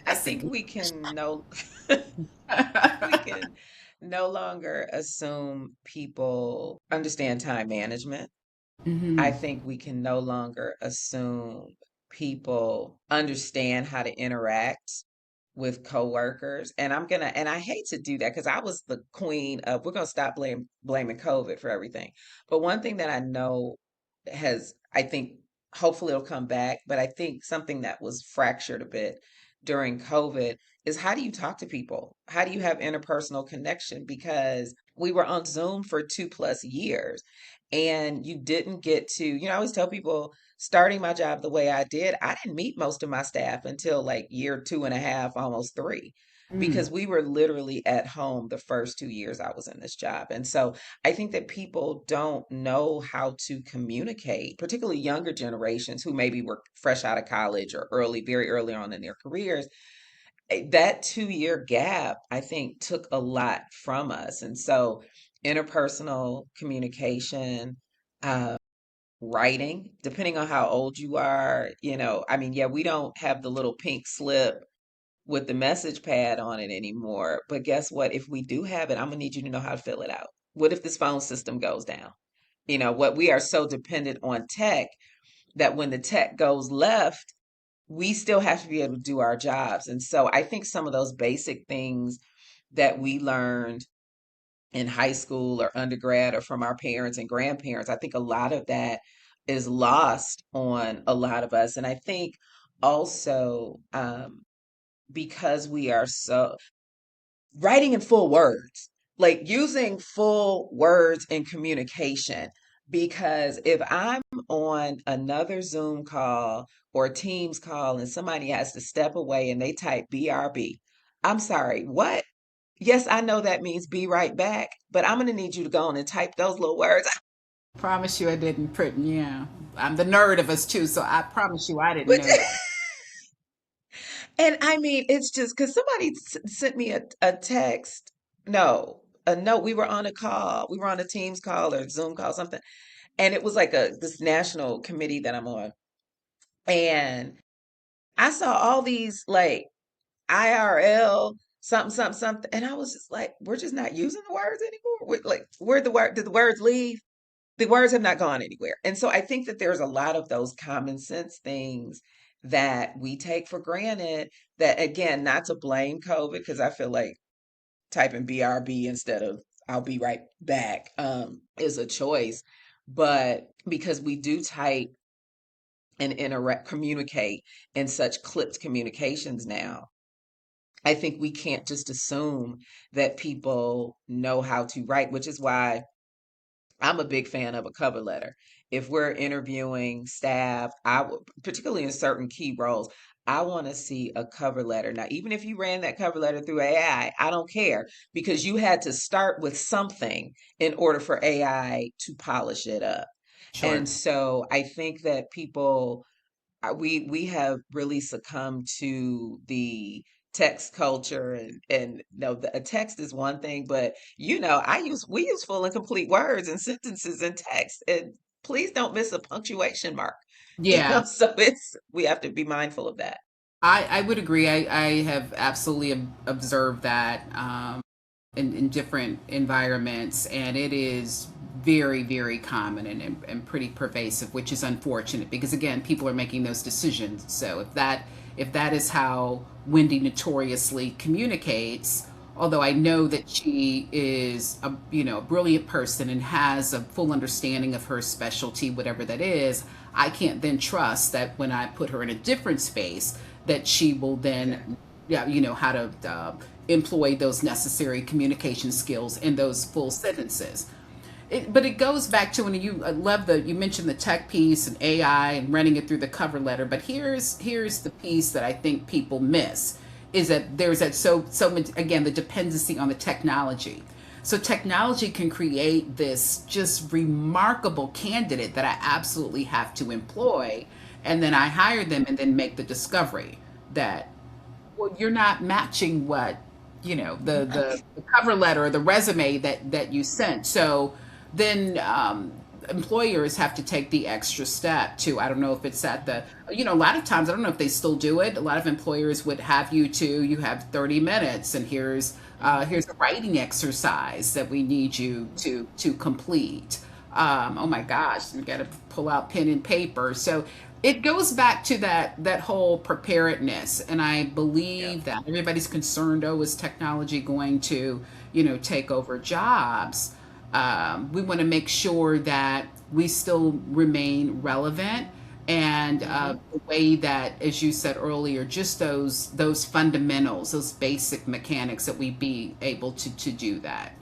I That's think a we can no longer assume people understand time management. I hmm think we can no longer assume people understand how to interact with coworkers. And I hate to do that because I was the queen of we're gonna stop blaming COVID for everything. But one thing that I know I think hopefully it'll come back, but I think something that was fractured a bit during COVID is how do you talk to people? How do you have interpersonal connection? Because we were on Zoom for 2+ years and you didn't get to, I always tell people starting my job the way I did, I didn't meet most of my staff until like year two and a half, almost three, Mm. because we were literally at home the first 2 years I was in this job. And so I think that people don't know how to communicate, particularly younger generations who maybe were fresh out of college or very early on in their careers. That 2 year gap, I think, took a lot from us. And so interpersonal communication, uh, writing, depending on how old you are, I mean, yeah, we don't have the little pink slip with the message pad on it anymore. But guess what? If we do have it, I'm gonna need you to know how to fill it out. What if this phone system goes down? What we are so dependent on tech that when the tech goes left, we still have to be able to do our jobs. And so I think some of those basic things that we learned in high school or undergrad or from our parents and grandparents, I think a lot of that is lost on a lot of us. And I think also because we are so writing in full words, like using full words in communication. Because if I'm on another Zoom call or Teams call and somebody has to step away and they type BRB, I'm sorry, what? Yes, I know that means be right back, but I'm going to need you to go on and type those little words. Promise you I didn't print. Yeah. I'm the nerd of us too, so I promise you I didn't But know that. and I mean, it's just because somebody sent me a text. No, a note. We were on a call. We were on a Teams call or Zoom call, something, and it was like this national committee that I'm on, and I saw all these like IRL something something something, and I was just like, we're just not using the words anymore. Like, where the word did the words leave? The words have not gone anywhere. And so I think that there's a lot of those common sense things that we take for granted that, again, not to blame COVID, because I feel like typing BRB instead of I'll be right back is a choice. But because we do type and interact, communicate in such clipped communications now, I think we can't just assume that people know how to write, which is why I'm a big fan of a cover letter. If we're interviewing staff, particularly in certain key roles, I want to see a cover letter. Now, even if you ran that cover letter through I don't care because you had to start with something in order for AI to polish it up. Sure. And so I think that people we have really succumbed to the text culture and no a text is one thing, but we use full and complete words and sentences in text, and please don't miss a punctuation mark. Yeah. So it's we have to be mindful of that. I would agree. I have absolutely observed that in different environments, and it is very, very common and pretty pervasive, which is unfortunate because again, people are making those decisions. So if that is how Wendy notoriously communicates, although I know that she is a brilliant person and has a full understanding of her specialty, whatever that is, I can't then trust that when I put her in a different space that she will then, Exactly. yeah, how to employ those necessary communication skills in those full sentences. But it goes back to when I love you mentioned the tech piece and AI and running it through the cover letter. But here's the piece that I think people miss is that there's that so much, again, the dependency on the technology. So technology can create this just remarkable candidate that I absolutely have to employ, and then I hire them and then make the discovery that, well, you're not matching what the cover letter or the resume that you sent. So then employers have to take the extra step to, I don't know if it's at the, a lot of times, I don't know if they still do it. A lot of employers would have you have 30 minutes, and here's a writing exercise that we need you to complete. Oh my gosh, you got to pull out pen and paper. So it goes back to that whole preparedness, and I Yeah. believe that everybody's concerned, oh, is technology going to, take over jobs? We want to make sure that we still remain relevant, and Hmm. the way that, as you said earlier, just those fundamentals, those basic mechanics, that we be able to do that.